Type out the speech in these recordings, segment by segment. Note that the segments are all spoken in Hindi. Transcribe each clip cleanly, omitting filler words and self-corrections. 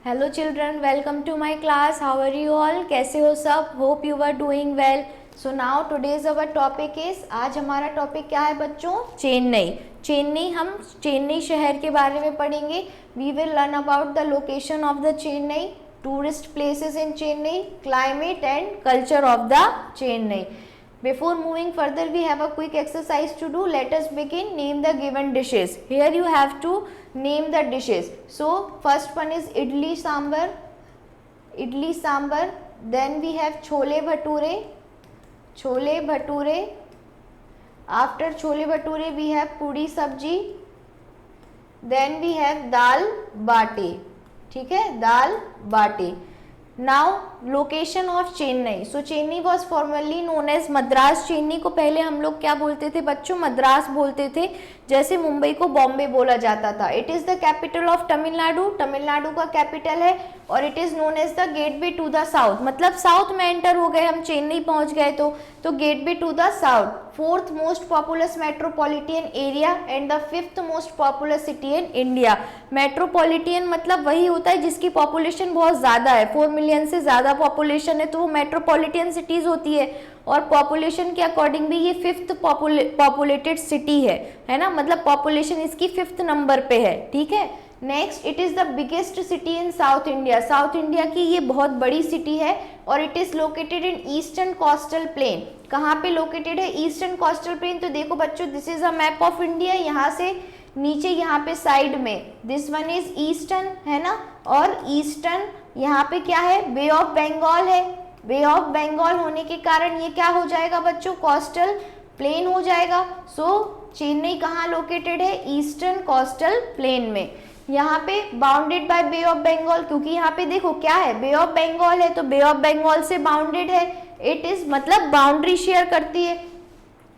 Hello children, welcome to my class. How are you all? कैसे हो सब? Hope you are doing well. So now today's our topic is, आज हमारा टॉपिक क्या है बच्चों? चेन्नई। हम चेन्नई शहर के बारे में पढ़ेंगे। We will learn about the location of the Chennai, tourist places in Chennai, climate and culture of the Chennai. Before moving further, we have a quick exercise to do. Let us begin. Name the given dishes. Here you have to name the dishes. So first one is idli sambar. Then we have chole bhature. After chole bhature we have puri sabji. Then we have dal bate. ठीक है, दाल बाटे. Now location of Chennai. So Chennai was formerly known as Madras. Chennai को पहले हम लोग क्या बोलते थे बच्चों? मद्रास बोलते थे, जैसे मुंबई को बॉम्बे बोला जाता था. It is the capital of Tamil Nadu. Tamil Nadu का कैपिटल है और it is known as the gateway to the south. मतलब साउथ में एंटर हो गए हम, चेन्नई पहुंच गए तो gateway to the south. Fourth most populous metropolitan area and the fifth most populous city in India. Metropolitan मतलब वही होता है जिसकी पॉपुलेशन बहुत ज़्यादा है, 4 मिलियन से ज़्यादा पॉपुलेशन है तो वो मेट्रोपॉलिटन सिटीज़ होती है. और पॉपुलेशन के अकॉर्डिंग भी ये फिफ्थ पॉपुलेटेड सिटी है ना. मतलब पॉपुलेशन इसकी 5th नंबर पे है. ठीक है. Next, it is the biggest city in south India. South India की ये बहुत बड़ी सिटी है और it is located in eastern coastal plain. कहाँ पे लोकेटेड है? Eastern coastal plain. तो देखो बच्चों, this is a map of India. यहाँ से नीचे यहाँ पे साइड में दिस वन इज ईस्टर्न है ना, और ईस्टर्न यहाँ पे क्या है? बे ऑफ बंगाल है. बे ऑफ बंगाल होने के कारण ये क्या हो जाएगा बच्चों? कोस्टल प्लेन हो जाएगा. सो चेन्नई कहाँ लोकेटेड है? ईस्टर्न कोस्टल प्लेन में. यहाँ पे bounded by Bay of Bengal, क्योंकि यहाँ पे देखो क्या है? बे ऑफ बंगाल है तो बे ऑफ बंगाल से बाउंडेड है. इट इज मतलब बाउंड्री शेयर करती है.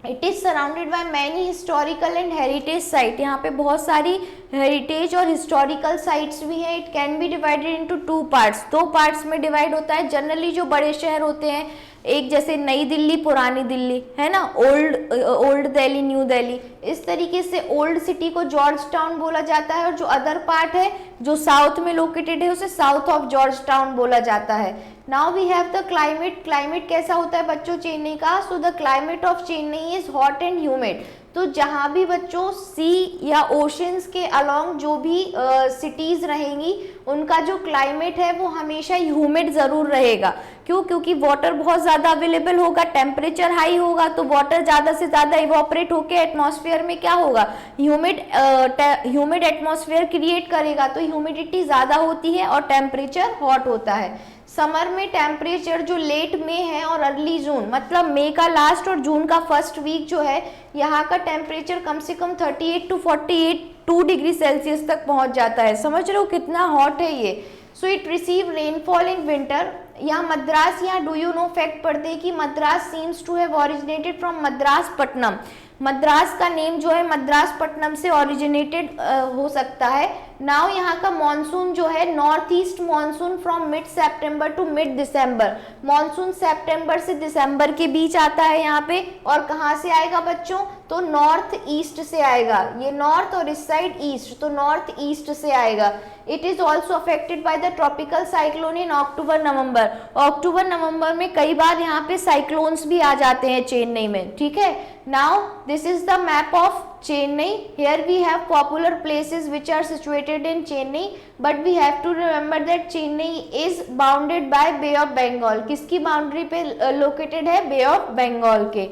It is surrounded by many historical and heritage site. यहाँ पे बहुत सारी हेरिटेज और हिस्टोरिकल साइट्स भी हैं. It can be divided into 2 parts. 2 parts में डिवाइड होता है. जनरली जो बड़े शहर होते हैं, एक जैसे नई दिल्ली, पुरानी दिल्ली है ना, ओल्ड दिल्ली, न्यू दिल्ली, इस तरीके से ओल्ड सिटी को जॉर्ज टाउन बोला जाता है और जो अदर पार्ट है जो साउथ में लोकेटेड है उसे साउथ ऑफ जॉर्ज टाउन बोला जाता है. Now we have the climate. Climate कैसा होता है बच्चों चेन्नई का? So the climate of Chennai is hot and humid. तो जहाँ भी बच्चों सी या ओशंस के अलोंग जो भी सिटीज़ रहेंगी उनका जो क्लाइमेट है वो हमेशा ह्यूमिड ज़रूर रहेगा. क्यों? क्योंकि वाटर बहुत ज़्यादा अवेलेबल होगा, टेम्परेचर हाई होगा तो वाटर ज़्यादा से ज़्यादा इवोपरेट होकर एटमॉस्फेयर में क्या होगा? ह्यूमिड एटमॉस्फेयर क्रिएट करेगा. तो ह्यूमिडिटी ज़्यादा होती है और टेम्परेचर हॉट होता है. समर में टेम्परेचर जो लेट मई है और अर्ली जून, मतलब मई का लास्ट और जून का फर्स्ट वीक जो है, यहाँ का टेम्परेचर कम से कम 38 to 48 डिग्री सेल्सियस तक पहुँच जाता है. समझ रहे हो कितना हॉट है ये. So it receive rainfall in winter. यहाँ मद्रास, यहाँ डू यू नो फैक्ट पढ़ते हैं कि Madras seems to have originated from Madras Pattanam. Madras का नेम जो है मद्रास पट्टनम से ओरिजिनेटेड हो सकता है. नाउ यहाँ का मॉनसून जो है, north east monsoon from mid September to mid December. Monsoon सितंबर से दिसंबर के बीच आता है यहाँ पे. और कहाँ से आएगा बच्चों? तो नॉर्थ ईस्ट से आएगा. ये नॉर्थ और इस साइड ईस्ट, तो नॉर्थ ईस्ट से आएगा. It is also affected by the tropical cyclone in October November. अक्टूबर नवंबर में कई बार यहाँ पे साइक्लोन्स भी आ जाते हैं चेन्नई में. ठीक है. Now this is the map of Chennai. Here we have popular places which are situated in Chennai, but we have to remember that Chennai is bounded by Bay of Bengal. किसकी बाउंड्री पे लोकेटेड है? Bay of Bengal के.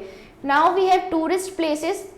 Now we have tourist places.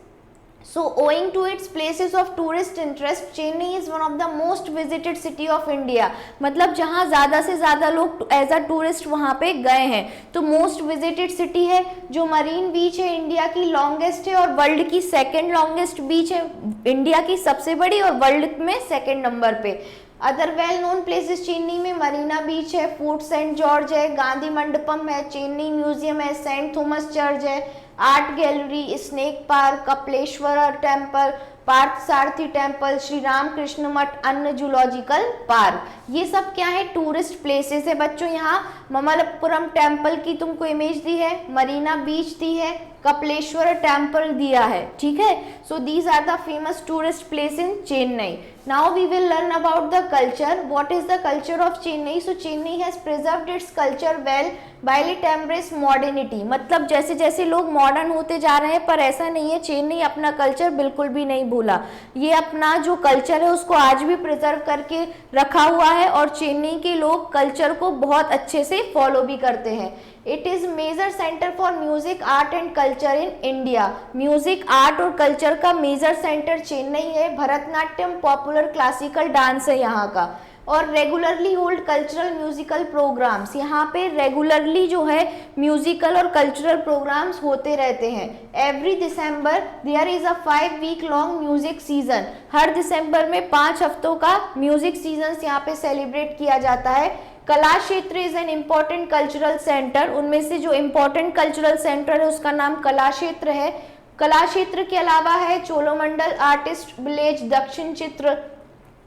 So owing to its places of tourist interest, Chennai is one of the most visited city of India. मतलब जहाँ ज़्यादा से ज़्यादा लोग एज अ टूरिस्ट वहाँ पे गए हैं. तो मोस्ट विजिटेड सिटी है. जो मरीन बीच है इंडिया की लॉन्गेस्ट है और वर्ल्ड की 2nd लॉन्गेस्ट बीच है. इंडिया की सबसे बड़ी और वर्ल्ड में 2nd नंबर पे. Other well known places Chennai में मरीना बीच है, फोर्ट सेंट जॉर्ज है, गांधी मंडपम है, चेन्नई म्यूजियम है, सेंट थॉमस चर्च है, art gallery, snake park, Kapaleeshwar temple, Parthasarathy temple, Shri Ramakrishna Math, अन्य जूलॉजिकल पार्क. ये सब क्या है? टूरिस्ट प्लेसेस है बच्चों. यहाँ ममल्लपुरम टेम्पल की तुमको इमेज दी है, मरीना बीच दी है, कपिलेश्वर टेम्पल दिया है, ठीक है। So these are the famous tourist place in Chennai. Now we will learn about the culture, what is the culture of Chennai. So Chennai has preserved its culture well while it embrace modernity, मतलब जैसे जैसे लोग मॉडर्न होते जा रहे हैं, पर ऐसा नहीं है, चेन्नई अपना कल्चर बिल्कुल भी नहीं भूला, ये अपना जो कल्चर है उसको आज भी प्रिजर्व करके रखा हुआ है और चेन्नई के लोग कल्चर को बहुत अच्छे से फॉलो भी करते हैं। It is major centre for music art and culture in India, music art और कल्चर का मेजर सेंटर चेन्नई है। भरतनाट्यम पॉपुलर क्लासिकल डांस है यहाँ का, और regularly hold cultural musical programmes, यहाँ पे रेगुलरली जो है म्यूजिकल और कल्चरल प्रोग्राम्स होते रहते हैं। Every December there is a 5 week long music season, हर दिसंबर में 5 हफ्तों का म्यूजिक सीजन यहाँ पे सेलिब्रेट किया जाता है। कला क्षेत्र is an important cultural centre, उनमें से जो इम्पॉर्टेंट कल्चरल सेंटर है उसका नाम कला क्षेत्र है। कला क्षेत्र के अलावा है चोलोमंडल आर्टिस्ट विलेज, दक्षिण चित्र,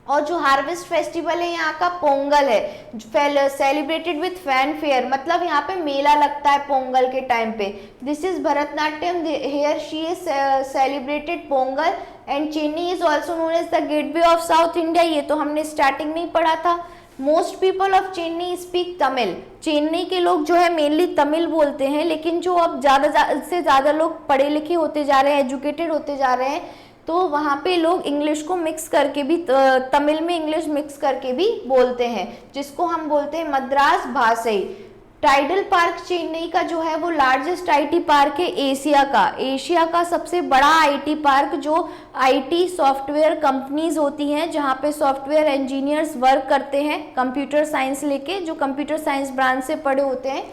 और जो हार्वेस्ट फेस्टिवल है यहाँ का पोंगल है, सेलिब्रेटेड विथ फैन फेयर, मतलब यहाँ पे मेला लगता है पोंगल के टाइम पे। This is Bharatanatyam, here she is celebrated Pongal, and Chennai is also known as the gateway of south India, ये तो हमने स्टार्टिंग में ही पढ़ा था। Most people of Chennai speak Tamil, Chennai के लोग जो है मेनली तमिल बोलते हैं, लेकिन जो अब ज़्यादा से ज़्यादा लोग पढ़े लिखे होते जा रहे हैं, एजुकेटेड होते जा रहे हैं, तो वहाँ पे लोग इंग्लिश को मिक्स करके भी, तमिल में इंग्लिश मिक्स करके भी बोलते हैं, जिसको हम बोलते हैं मद्रास भाषाई। टाइडल पार्क चेन्नई का जो है वो लार्जेस्ट आईटी पार्क है एशिया का सबसे बड़ा आईटी पार्क, जो आईटी सॉफ्टवेयर कंपनीज होती हैं, जहाँ पे सॉफ्टवेयर इंजीनियर्स वर्क करते हैं कंप्यूटर साइंस लेके, जो कंप्यूटर साइंस ब्रांच से पढ़े होते हैं,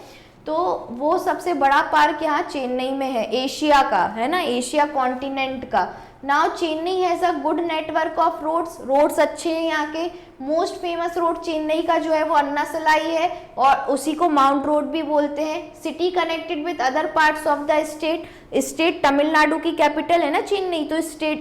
तो वो सबसे बड़ा पार्क यहाँ चेन्नई में है, एशिया का है ना, एशिया कॉन्टिनेंट का। Now Chennai has a good network of roads अच्छे हैं यहाँ के। मोस्ट फेमस रोड चेन्नई का जो है वो अन्नासलाई है, और उसी को माउंट रोड भी बोलते हैं। City connected with other parts of the state Tamil Nadu की कैपिटल है ना चेन्नई, तो स्टेट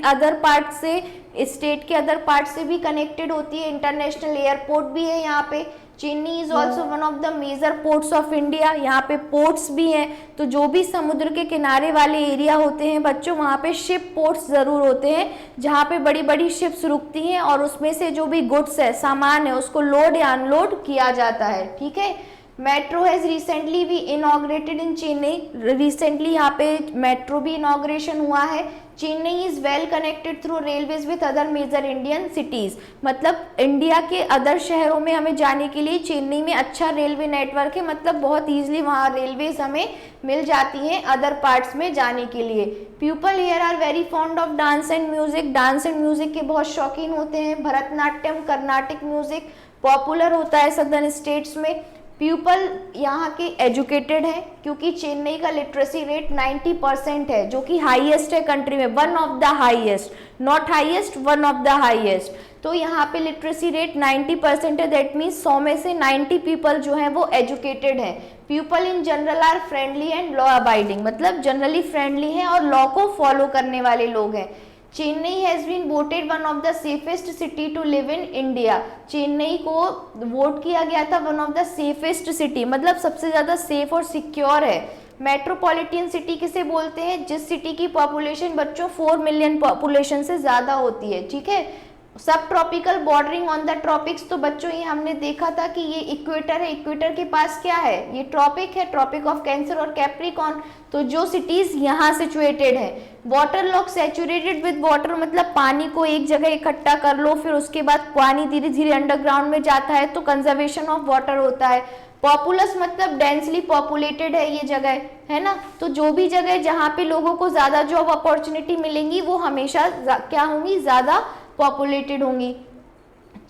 के अदर पार्ट से भी कनेक्टेड होती है। इंटरनेशनल एयरपोर्ट भी है यहाँ पे। Chennai is also one of the major ports of India, यहाँ पे पोर्ट्स भी हैं, तो जो भी समुद्र के किनारे वाले एरिया होते हैं बच्चों, वहाँ पे शिप पोर्ट्स ज़रूर होते हैं, जहाँ पे बड़ी बड़ी शिप्स रुकती हैं और उसमें से जो भी गुड्स है, सामान है, उसको लोड या अनलोड किया जाता है, ठीक है। मेट्रो हैज़ रिसेंटली भी इनॉग्रेटेड इन चेन्नई, रिसेंटली यहाँ पे मेट्रो भी इनॉग्रेशन हुआ है। Chennai is well connected through railways with other major Indian cities, मतलब इंडिया के अदर शहरों में हमें जाने के लिए चेन्नई में अच्छा रेलवे नेटवर्क है, मतलब बहुत ईजिली वहाँ रेलवेज हमें मिल जाती हैं अदर पार्ट्स में जाने के लिए। People here are very fond of dance and music के बहुत शौकीन होते हैं। भरतनाट्यम कर्नाटिक म्यूजिक पॉपुलर होता है सदर्न स्टेट्स में। पीपल यहाँ के एजुकेटेड है, क्योंकि चेन्नई का लिटरेसी रेट 90% है, जो कि हाईएस्ट है कंट्री में, one of the highest, not highest, one of the highest. तो यहाँ पे लिटरेसी रेट 90% है, दैट मीन्स 100 में से 90 पीपल जो है वो एजुकेटेड है। People in general are friendly and law abiding, मतलब जनरली फ्रेंडली हैं और लॉ को फॉलो करने वाले लोग हैं। Chennai has been voted one of the safest city to live in India, Chennai को वोट किया गया था one of the safest city, मतलब सबसे ज़्यादा सेफ और सिक्योर है। मेट्रोपॉलिटन सिटी किसे बोलते हैं? जिस सिटी की पॉपुलेशन बच्चों 4 मिलियन पॉपुलेशन से ज़्यादा होती है, ठीक है। सब tropical bordering on the tropics, तो बच्चों ये हमने देखा था कि ये इक्वेटर है, इक्वेटर के पास क्या है, ये ट्रॉपिक है, ट्रॉपिक ऑफ कैंसर और कैप्रिकॉन, तो जो सिटीज यहाँ सिचुएटेड है। Water lock saturated with water, मतलब पानी को एक जगह इकट्ठा कर लो, फिर उसके बाद पानी धीरे धीरे अंडरग्राउंड में जाता है, तो कंजर्वेशन ऑफ वाटर होता है। पॉपुलस मतलब डेंसली पॉपुलेटेड है ये जगह, है ना, तो जो भी जगह जहाँ पे लोगों को ज़्यादा जॉब अपॉर्चुनिटी मिलेंगी वो हमेशा क्या होंगी, ज़्यादा पॉपुलेटेड होंगी।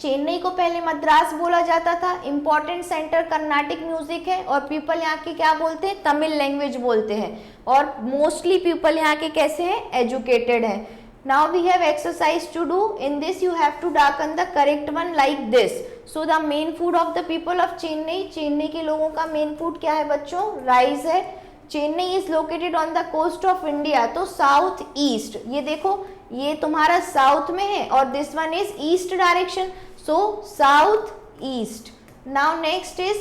चेन्नई को पहले मद्रास बोला जाता था। इम्पॉर्टेंट सेंटर कर्नाटिक म्यूजिक है, और पीपल यहाँ के क्या बोलते हैं, तमिल लैंग्वेज बोलते हैं, और मोस्टली पीपल यहाँ के कैसे हैं, एजुकेटेड हैं। Now we have exercise to do, in this you have to darken the correct one like this. So the main food of the people of Chennai, Chennai के लोगों का मेन फूड क्या है बच्चों, राइस है। Chennai is located on the coast of India, तो साउथ ईस्ट, ये देखो ये तुम्हारा साउथ में है और this one is east direction, so south east. Now next is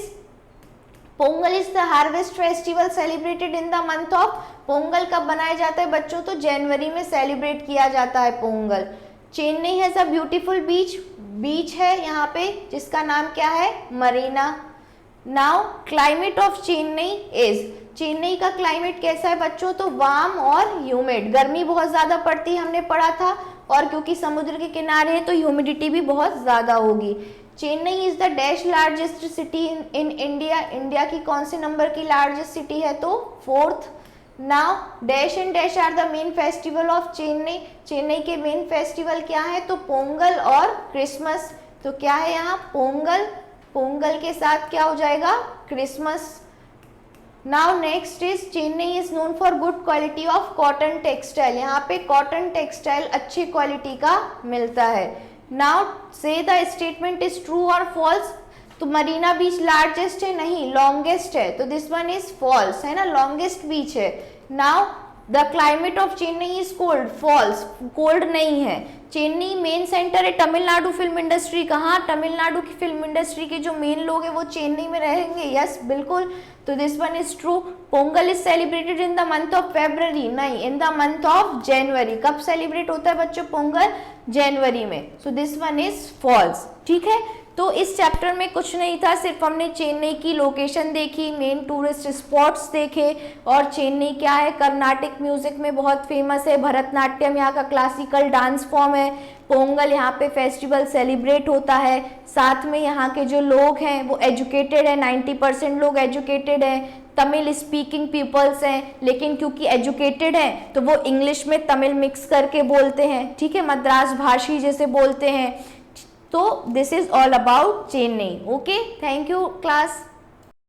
Pongal is the harvest festival celebrated in the month of, Pongal कब बनाया जाता है बच्चों, तो जनवरी में सेलिब्रेट किया जाता है Pongal. Chennai has a beautiful beach, beach है यहाँ पे जिसका नाम क्या है, Marina. Now climate of Chennai is, Chennai का क्लाइमेट कैसा है बच्चों, तो वार्म और ह्यूमिड, गर्मी बहुत ज्यादा पड़ती है हमने पढ़ा था, और क्योंकि समुद्र के किनारे है तो ह्यूमिडिटी भी बहुत ज्यादा होगी। Chennai is the dash largest city in India, India की कौन से नंबर की लार्जेस्ट सिटी है, तो 4th। Now dash and dash are the main festival of Chennai, Chennai के मेन फेस्टिवल क्या है, तो पोंगल और क्रिसमस। तो क्या है यहाँ, पोंगल, पोंगल के साथ क्या हो जाएगा, Christmas. Now next is Chennai is known for good quality of cotton textile, यहाँ पे कॉटन टेक्सटाइल अच्छी क्वालिटी का मिलता है। नाउ से द स्टेटमेंट इज ट्रू और फॉल्स, तो मरीना बीच लार्जेस्ट है, नहीं लॉन्गेस्ट है, तो दिस वन इज फॉल्स, है ना, लॉन्गेस्ट बीच है। Now the climate of Chennai is cold, false, cold नहीं है। चेन्नई मेन सेंटर है तमिलनाडु फिल्म इंडस्ट्री का, हाँ तमिलनाडु की फिल्म इंडस्ट्री के जो मेन लोग हैं वो चेन्नई में रहेंगे, यस बिल्कुल, तो this one is true. Pongal is celebrated in the month of February, नहीं in the month of January, कब सेलिब्रेट होता है बच्चों पोंगल, जनवरी में, so this one is false. ठीक है, तो इस चैप्टर में कुछ नहीं था, सिर्फ हमने चेन्नई की लोकेशन देखी, मेन टूरिस्ट स्पॉट्स देखे, और चेन्नई क्या है, कर्नाटिक म्यूजिक में बहुत फेमस है, भरतनाट्यम यहाँ का क्लासिकल डांस फॉर्म है, पोंगल यहाँ पे फेस्टिवल सेलिब्रेट होता है, साथ में यहाँ के जो लोग हैं वो एजुकेटेड है, 90% लोग एजुकेटेड हैं, तमिल स्पीकिंग पीपल्स हैं, लेकिन क्योंकि एजुकेटेड हैं तो वो इंग्लिश में तमिल मिक्स करके बोलते हैं, ठीक है, मद्रास भाषी जैसे बोलते हैं। तो this is all about Chennai. Okay, thank you class.